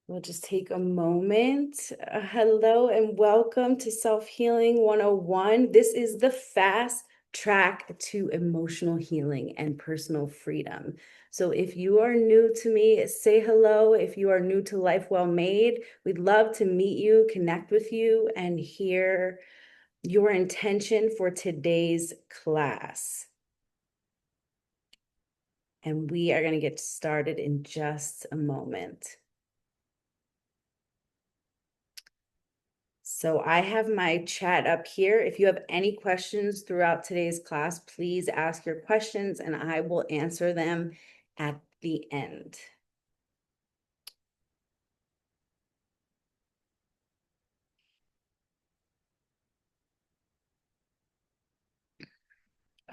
We'll just take a moment. Hello and welcome to Self Healing 101. This is the fast track to emotional healing and personal freedom. So if you are new to me, say hello. If you are new to Life Well Made, we'd love to meet you, connect with you, and hear your intention for today's class. And we are going to get started in just a moment. So I have my chat up here. If you have any questions throughout today's class, please ask your questions and I will answer them at the end.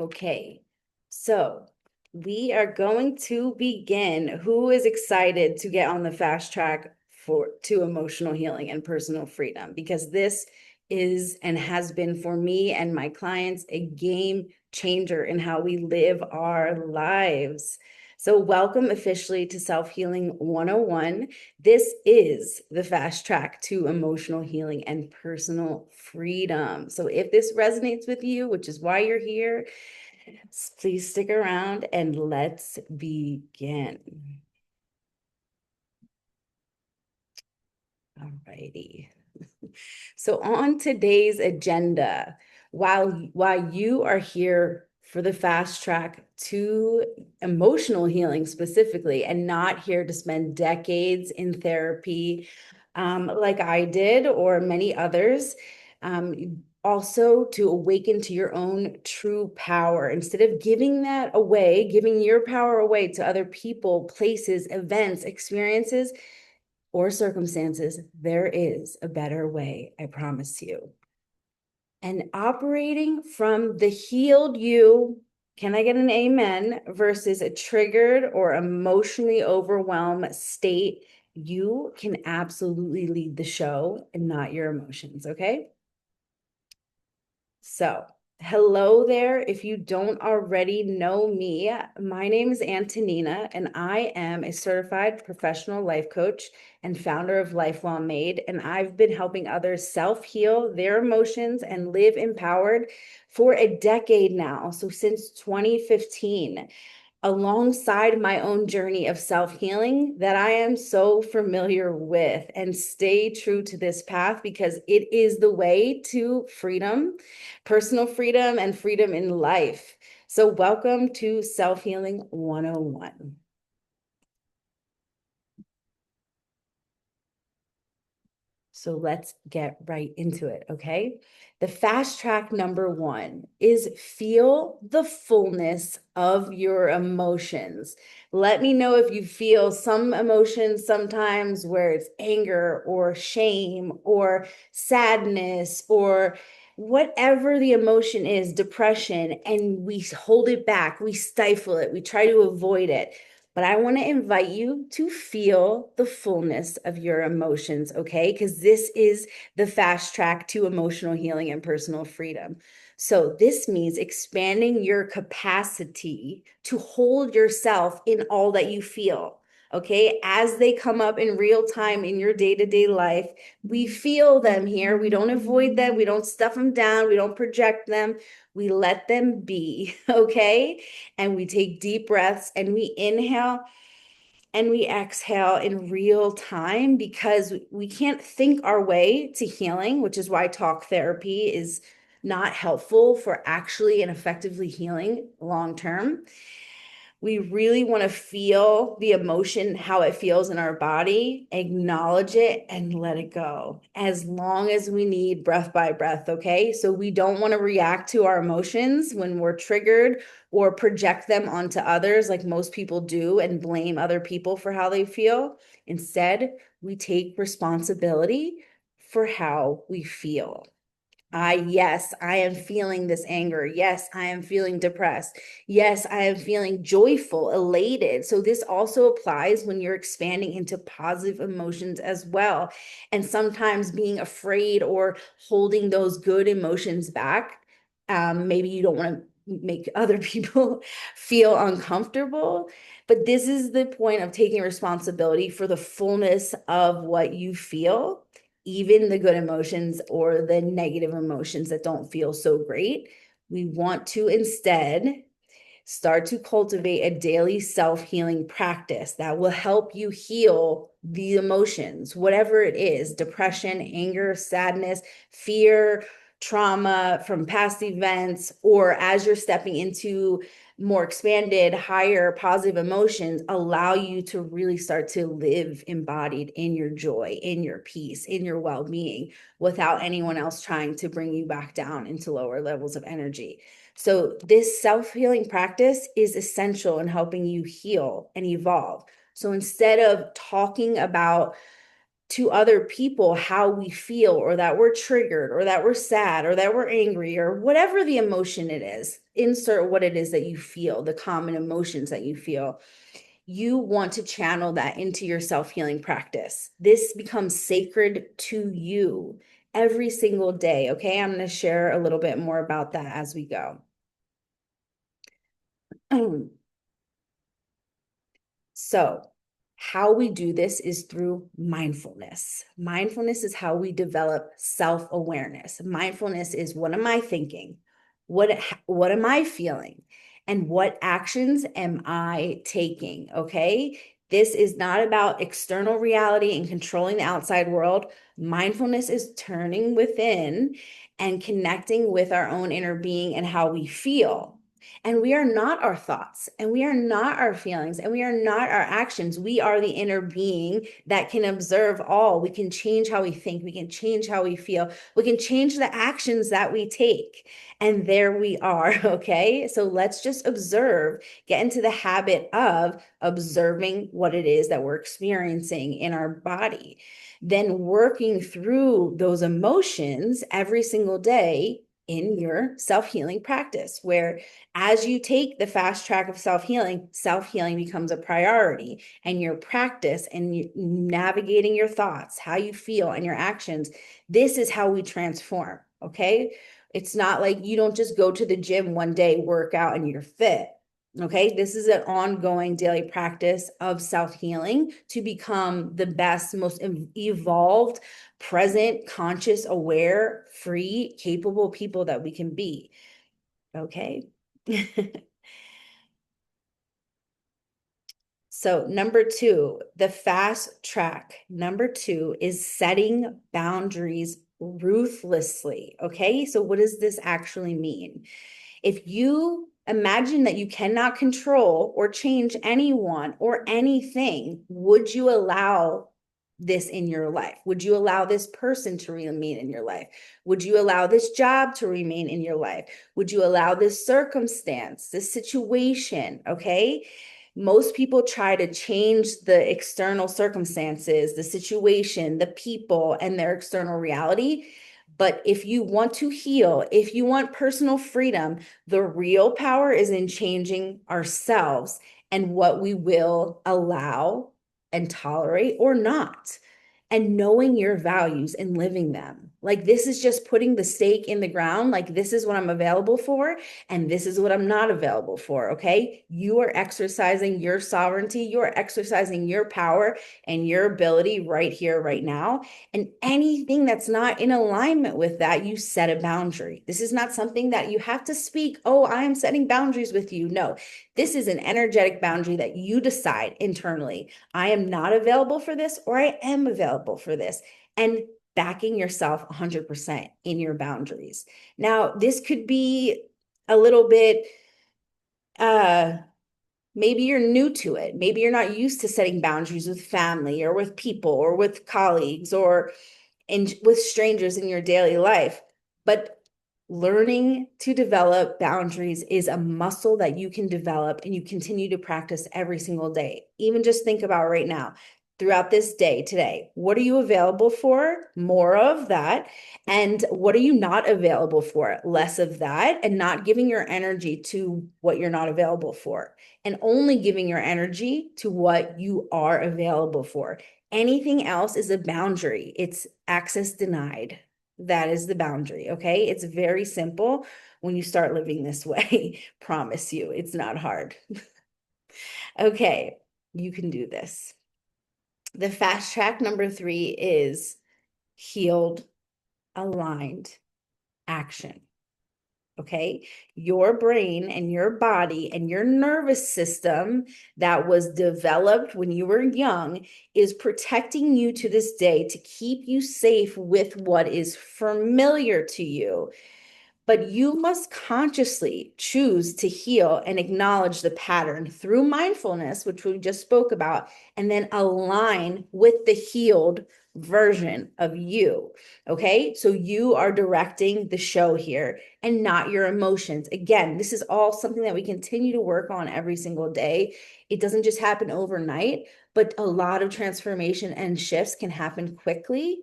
Okay, so we are going to begin. Who is excited to get on the fast track to emotional healing and personal freedom? Because this is and has been for me and my clients a game changer in how we live our lives. So welcome officially to Self Healing 101. This is the fast track to emotional healing and personal freedom. So if this resonates with you, which is why you're here, please stick around and let's begin. All righty. So on today's agenda, while you are here for the fast track to emotional healing specifically, and not here to spend decades in therapy, like I did or many others, also to awaken to your own true power instead of giving that away, giving your power away to other people, places, events, experiences, or circumstances. There is a better way, I promise you. And operating from the healed you, can I get an amen, versus a triggered or emotionally overwhelmed state, you can absolutely lead the show and not your emotions, okay? So, hello there. If you don't already know me, my name is Antonina, and I am a certified professional life coach and founder of Life Well Made. And I've been helping others self-heal their emotions and live empowered for a decade now. So since 2015, alongside my own journey of self-healing that I am so familiar with, and stay true to this path because it is the way to freedom, personal freedom, and freedom in life. So welcome to Self-Healing 101. So let's get right into it, okay? The fast track number one is feel the fullness of your emotions. Let me know if you feel some emotions sometimes where it's anger or shame or sadness or whatever the emotion is, depression, and we hold it back, we stifle it, we try to avoid it. But I want to invite you to feel the fullness of your emotions, okay? Because this is the fast track to emotional healing and personal freedom. So, this means expanding your capacity to hold yourself in all that you feel, okay? As they come up in real time in your day to day life, we feel them here. We don't avoid them, we don't stuff them down, we don't project them. We let them be, okay? And we take deep breaths and we inhale and we exhale in real time because we can't think our way to healing, which is why talk therapy is not helpful for actually and effectively healing long term. We really want to feel the emotion, how it feels in our body, acknowledge it, and let it go as long as we need, breath by breath. Okay. So we don't want to react to our emotions when we're triggered or project them onto others like most people do and blame other people for how they feel. Instead, we take responsibility for how we feel. Yes, I am feeling this anger. Yes, I am feeling depressed. Yes, I am feeling joyful, elated. So, this also applies when you're expanding into positive emotions as well. And sometimes being afraid or holding those good emotions back. Maybe you don't want to make other people feel uncomfortable. But this is the point of taking responsibility for the fullness of what you feel, even the good emotions or the negative emotions that don't feel so great. We want to instead start to cultivate a daily self-healing practice that will help you heal the emotions, whatever it is, depression, anger, sadness, fear, trauma from past events, or as you're stepping into more expanded, higher positive emotions, allow you to really start to live embodied in your joy, in your peace, in your well-being, without anyone else trying to bring you back down into lower levels of energy. So this self-healing practice is essential in helping you heal and evolve. So instead of talking about to other people how we feel, or that we're triggered, or that we're sad, or that we're angry, or whatever the emotion it is, insert what it is that you feel, the common emotions that you feel. You want to channel that into your self-healing practice. This becomes sacred to you every single day. Okay, I'm going to share a little bit more about that as we go. So, how we do this is through mindfulness. Mindfulness is how we develop self-awareness. Mindfulness is, what am I thinking? What am I feeling? And what actions am I taking? Okay? This is not about external reality and controlling the outside world. Mindfulness is turning within and connecting with our own inner being and how we feel. And we are not our thoughts, and we are not our feelings, and we are not our actions. We are the inner being that can observe all. We can change how we think. We can change how we feel. We can change the actions that we take. And there we are. Okay. So let's just observe, get into the habit of observing what it is that we're experiencing in our body, then working through those emotions every single day in your self-healing practice, where as you take the fast track of self-healing becomes a priority, and your practice and navigating your thoughts, how you feel, and your actions. This is how we transform. Okay. It's not like you don't just go to the gym one day, work out, and you're fit. Okay. This is an ongoing daily practice of self-healing to become the best, most evolved, present, conscious, aware, free, capable people that we can be. Okay. So number two, the fast track. Number two is setting boundaries ruthlessly. Okay. So what does this actually mean? If you imagine that you cannot control or change anyone or anything, would you allow this in your life? Would you allow this person to remain in your life? Would you allow this job to remain in your life? Would you allow this circumstance, this situation? Okay. Most people try to change the external circumstances, the situation, the people, and their external reality. But if you want to heal, if you want personal freedom, the real power is in changing ourselves and what we will allow and tolerate or not, and knowing your values and living them. Like, this is just putting the stake in the ground. Like, this is what I'm available for, and this is what I'm not available for. Okay. You are exercising your sovereignty. You are exercising your power and your ability right here, right now. And anything that's not in alignment with that, you set a boundary. This is not something that you have to speak, oh, I am setting boundaries with you. No, this is an energetic boundary that you decide internally. I am not available for this, or I am available for this. And backing yourself 100% in your boundaries. Now, this could be a little bit, maybe you're new to it. Maybe you're not used to setting boundaries with family or with people or with colleagues or with strangers in your daily life. But learning to develop boundaries is a muscle that you can develop and you continue to practice every single day. Even just think about right now, throughout this day today, what are you available for? More of that. And what are you not available for? Less of that. And not giving your energy to what you're not available for, and only giving your energy to what you are available for. Anything else is a boundary. It's access denied. That is the boundary. Okay. It's very simple when you start living this way. Promise you, it's not hard. Okay. You can do this. The fast track number 3 is healed, aligned action. Okay. Your brain and your body and your nervous system that was developed when you were young is protecting you to this day to keep you safe with what is familiar to you. But you must consciously choose to heal and acknowledge the pattern through mindfulness, which we just spoke about, and then align with the healed version of you. Okay. So you are directing the show here and not your emotions. Again, this is all something that we continue to work on every single day. It doesn't just happen overnight, but a lot of transformation and shifts can happen quickly,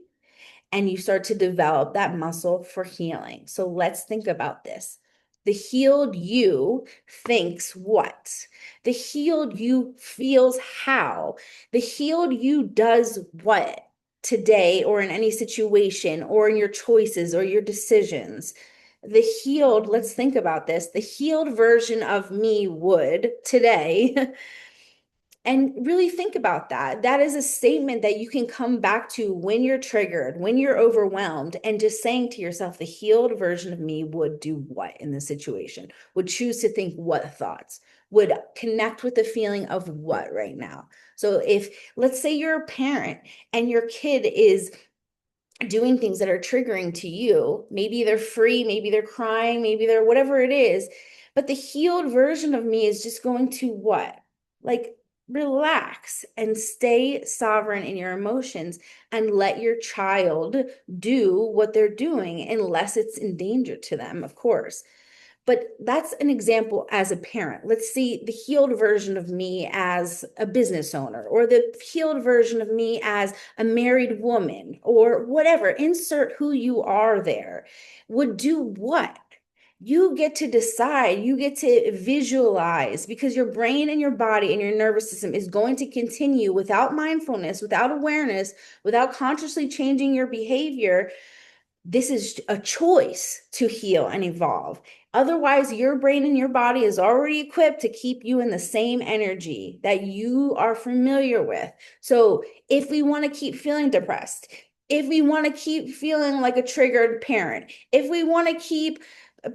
and you start to develop that muscle for healing. So let's think about this. The healed you thinks what? The healed you feels how? The healed you does what today or in any situation or in your choices or your decisions? The healed, let's think about this. The healed version of me would today and really think about that. That is a statement that you can come back to when you're triggered, when you're overwhelmed, and just saying to yourself, the healed version of me would do what in this situation, would choose to think what thoughts, would connect with the feeling of what right now. So if, let's say you're a parent and your kid is doing things that are triggering to you, maybe they're free, maybe they're crying, maybe they're whatever it is, but the healed version of me is just going to what? Like, relax and stay sovereign in your emotions and let your child do what they're doing unless it's in danger to them, of course. But that's an example as a parent. Let's see the healed version of me as a business owner, or the healed version of me as a married woman, or whatever. Insert who you are there. Would do what? You get to decide, you get to visualize, because your brain and your body and your nervous system is going to continue without mindfulness, without awareness, without consciously changing your behavior. This is a choice to heal and evolve. Otherwise, your brain and your body is already equipped to keep you in the same energy that you are familiar with. So, if we want to keep feeling depressed, if we want to keep feeling like a triggered parent, if we want to keep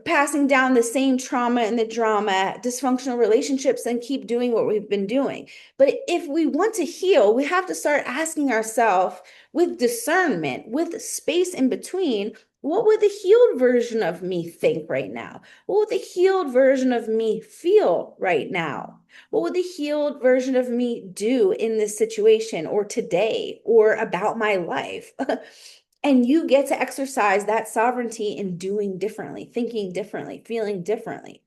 passing down the same trauma and the drama, dysfunctional relationships, and keep doing what we've been doing. But if we want to heal, we have to start asking ourselves with discernment, with space in between, what would the healed version of me think right now? What would the healed version of me feel right now? What would the healed version of me do in this situation or today or about my life? And you get to exercise that sovereignty in doing differently, thinking differently, feeling differently.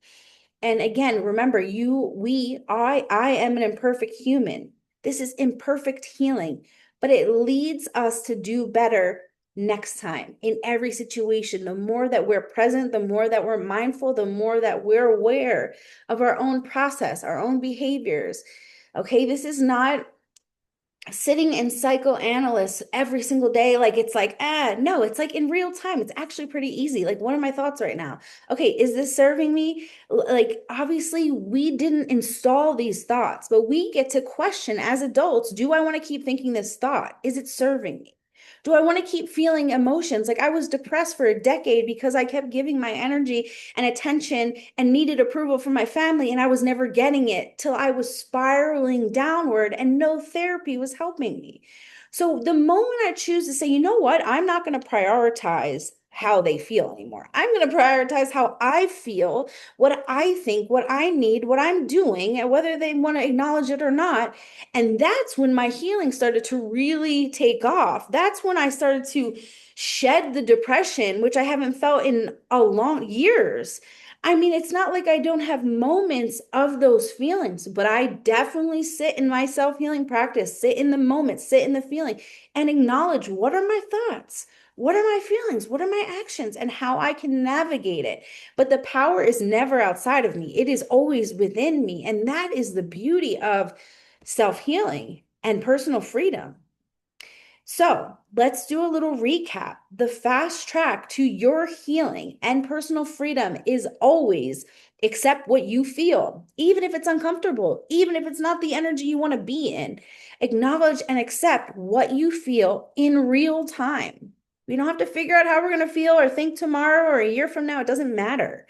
And again, remember, I am an imperfect human. This is imperfect healing, but it leads us to do better next time in every situation. The more that we're present, the more that we're mindful, the more that we're aware of our own process, our own behaviors. Okay, this is not sitting in psychoanalysts every single day. Like, it's like, no, it's like in real time. It's actually pretty easy. Like, what are my thoughts right now? Okay, is this serving me? Like, obviously, we didn't install these thoughts, but we get to question as adults, do I want to keep thinking this thought? Is it serving me? Do I want to keep feeling emotions? Like, I was depressed for a decade because I kept giving my energy and attention and needed approval from my family, and I was never getting it till I was spiraling downward and no therapy was helping me. So the moment I choose to say, you know what, I'm not going to prioritize how they feel anymore. I'm going to prioritize how I feel, what I think, what I need, what I'm doing, and whether they want to acknowledge it or not. And that's when my healing started to really take off. That's when I started to shed the depression, which I haven't felt in a long years. I mean, it's not like I don't have moments of those feelings, but I definitely sit in my self-healing practice, sit in the moment, sit in the feeling, and acknowledge, what are my thoughts? What are my feelings? What are my actions? And how I can navigate it. But the power is never outside of me. It is always within me. And that is the beauty of self-healing and personal freedom. So let's do a little recap. The fast track to your healing and personal freedom is always accept what you feel, even if it's uncomfortable, even if it's not the energy you want to be in. Acknowledge and accept what you feel in real time. We don't have to figure out how we're going to feel or think tomorrow or a year from now. It doesn't matter.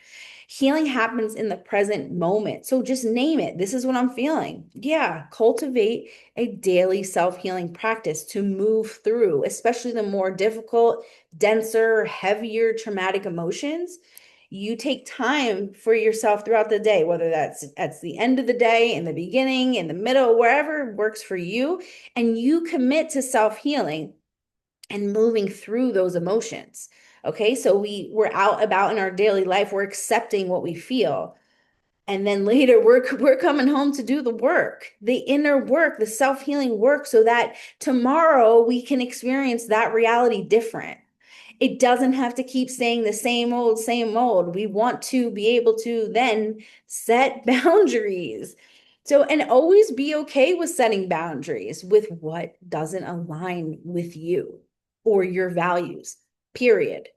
Healing happens in the present moment. So just name it. This is what I'm feeling. Yeah, cultivate a daily self-healing practice to move through, especially the more difficult, denser, heavier traumatic emotions. You take time for yourself throughout the day, whether that's at the end of the day, in the beginning, in the middle, wherever works for you, and you commit to self-healing and moving through those emotions. Okay, so we're out about in our daily life, we're accepting what we feel. And then later we're coming home to do the work, the inner work, the self-healing work, so that tomorrow we can experience that reality different. It doesn't have to keep saying the same old, same old. We want to be able to then set boundaries. So, and always be okay with setting boundaries with what doesn't align with you or your values, period.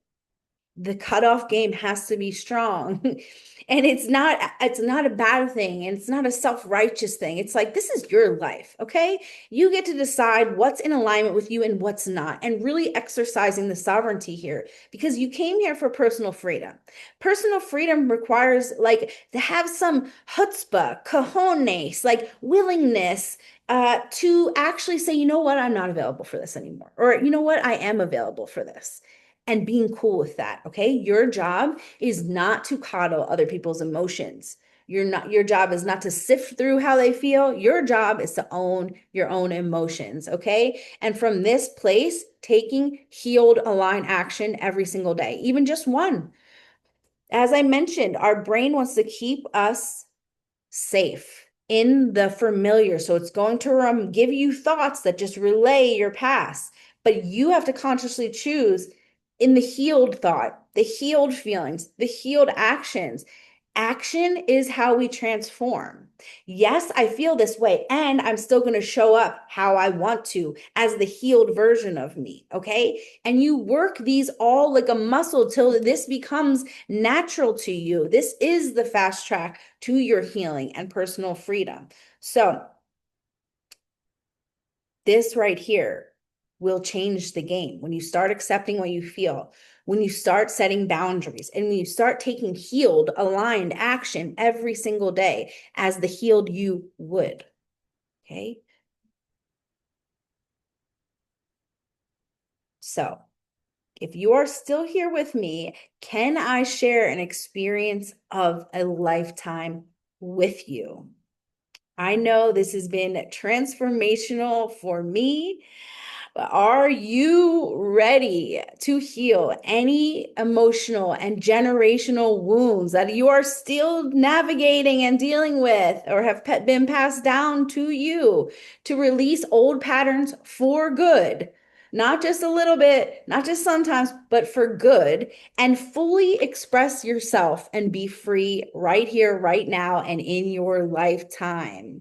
The cutoff game has to be strong. And it's not a bad thing, and it's not a self-righteous thing. It's like, this is your life, okay? You get to decide what's in alignment with you and what's not, and really exercising the sovereignty here, because you came here for personal freedom. Personal freedom requires like to have some chutzpah, cojones, like willingness to actually say, you know what, I'm not available for this anymore. Or you know what, I am available for this, and being cool with that. Okay. Your job is not to coddle other people's emotions. Your job is not to sift through how they feel. Your job is to own your own emotions. Okay. And from this place, taking healed, aligned action every single day, even just one. As I mentioned, our brain wants to keep us safe in the familiar. So it's going to give you thoughts that just relay your past, but you have to consciously choose in the healed thought, the healed feelings, the healed actions. Action is how we transform. Yes, I feel this way, and I'm still going to show up how I want to as the healed version of me. Okay. And you work these all like a muscle till this becomes natural to you. This is the fast track to your healing and personal freedom. So, this right here will change the game when you start accepting what you feel, when you start setting boundaries, and when you start taking healed, aligned action every single day as the healed you would. Okay. So, if you are still here with me, can I share an experience of a lifetime with you? I know this has been transformational for me. Are you ready to heal any emotional and generational wounds that you are still navigating and dealing with, or have been passed down to you, to release old patterns for good? Not just a little bit, not just sometimes, but for good, and fully express yourself and be free right here, right now, and in your lifetime.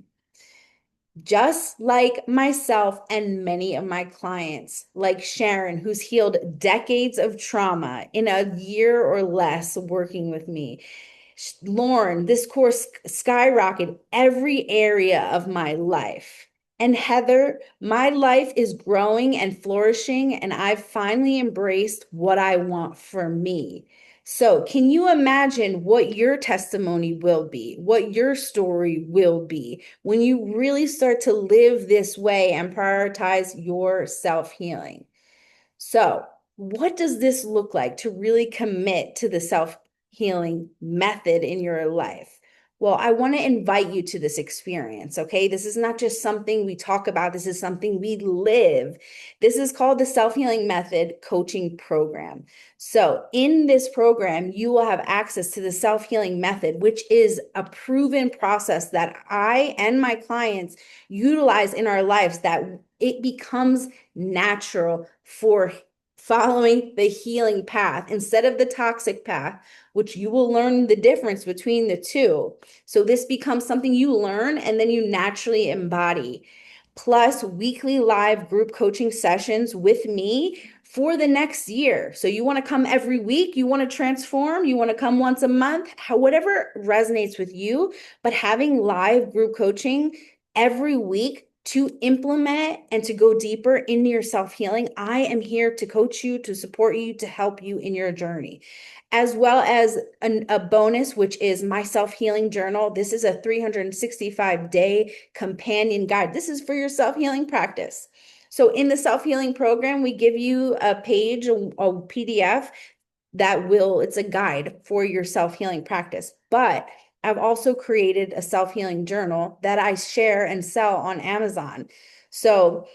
Just like myself and many of my clients, like Sharon, who's healed decades of trauma in a year or less working with me. Lauren, this course skyrocketed every area of my life. And Heather, my life is growing and flourishing, and I've finally embraced what I want for me. So, can you imagine what your testimony will be, what your story will be when you really start to live this way and prioritize your self-healing? So, what does this look like to really commit to the self-healing method in your life? Well, I want to invite you to this experience, okay? This is not just something we talk about, this is something we live. This is called the Self-Healing Method Coaching Program. So, in this program, you will have access to the self-healing method, which is a proven process that I and my clients utilize in our lives, that it becomes natural for following the healing path instead of the toxic path, which you will learn the difference between the two. So this becomes something you learn and then you naturally embody. plus weekly live group coaching sessions with me for the next year. So you want to come every week, you want to transform, you want to come once a month, whatever resonates with you, but having live group coaching every week to implement and to go deeper into your self-healing. I am here to coach you, to support you, to help you in your journey, as well as a bonus, which is my self-healing journal. This is a 365-day companion guide. This is for your self-healing practice. So in the self-healing program, we give you a page, a PDF it's a guide for your self-healing practice. But I've also created a self-healing journal that I share and sell on Amazon. So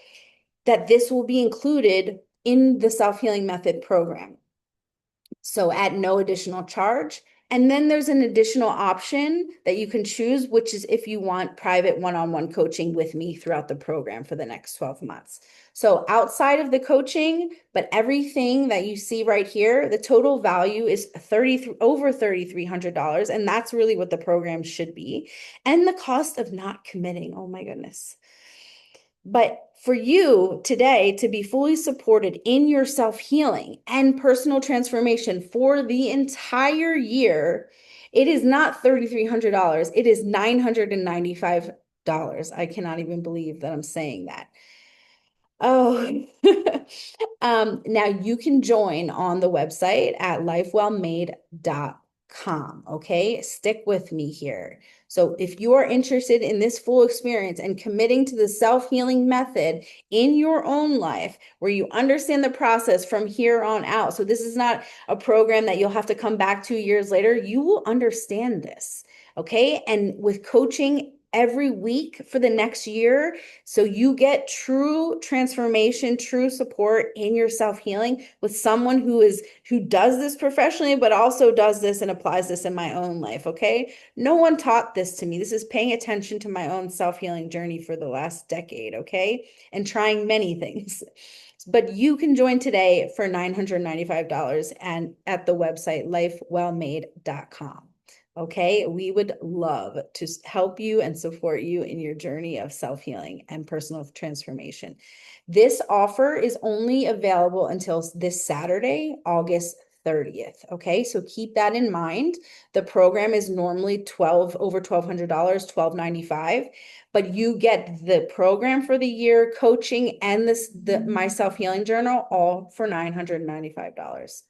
that this will be included in the self-healing method program. So at no additional charge. And then there's an additional option that you can choose, which is if you want private one-on-one coaching with me throughout the program for the next 12 months. So outside of the coaching, but everything that you see right here, the total value is over $3,300. And that's really what the program should be. And the cost of not committing, oh my goodness. But for you today to be fully supported in your self-healing and personal transformation for the entire year, it is not $3,300. It is $995. I cannot even believe that I'm saying that. Oh, now you can join on the website at lifewellmade.com. Okay, stick with me here. So if you are interested in this full experience and committing to the self-healing method in your own life, where you understand the process from here on out, so this is not a program that you'll have to come back 2 years later, you will understand this. Okay, and with coaching every week for the next year, so you get true transformation, true support in your self-healing with someone who does this professionally, but also does this and applies this in my own life. Okay, no one taught this to me. This is paying attention to my own self-healing journey for the last decade. Okay, and trying many things. But you can join today for $995 and at the website lifewellmade.com. Okay, we would love to help you and support you in your journey of self-healing and personal transformation. This offer is only available until this Saturday, August 30th. Okay, so keep that in mind. The program is normally over $1,200, $1,295, but you get the program for the year, coaching, and my self-healing journal all for $995.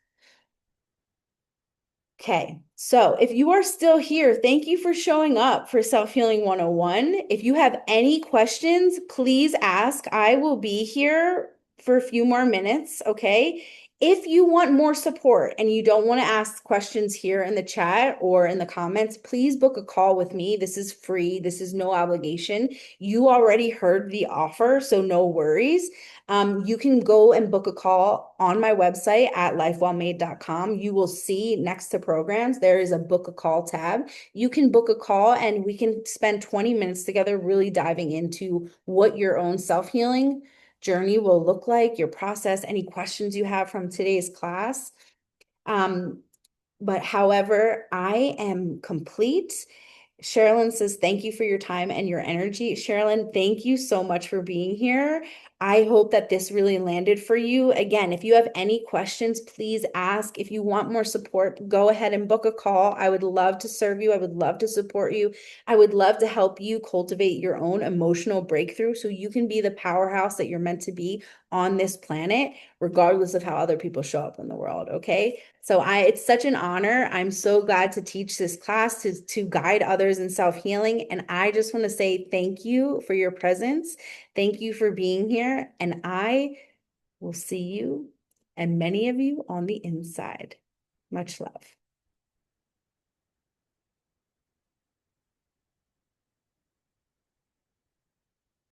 Okay, so if you are still here, thank you for showing up for Self-Healing 101. If you have any questions, please ask. I will be here for a few more minutes, okay? If you want more support and you don't want to ask questions here in the chat or in the comments, please book a call with me. This is free. This is no obligation. You already heard the offer, so no worries. You can go and book a call on my website at lifewellmade.com. You will see next to programs, there is a book a call tab. You can book a call and we can spend 20 minutes together really diving into what your own self-healing journey will look like, your process, any questions you have from today's class. But however, I am complete. Sherilyn says, thank you for your time and your energy. Sherilyn, thank you so much for being here. I hope that this really landed for you. Again, if you have any questions, please ask. If you want more support, go ahead and book a call. I would love to serve you. I would love to support you. I would love to help you cultivate your own emotional breakthrough so you can be the powerhouse that you're meant to be on this planet, regardless of how other people show up in the world. Okay. So it's such an honor. I'm so glad to teach this class, to guide others in self-healing. And I just want to say thank you for your presence. Thank you for being here. And I will see you and many of you on the inside. Much love.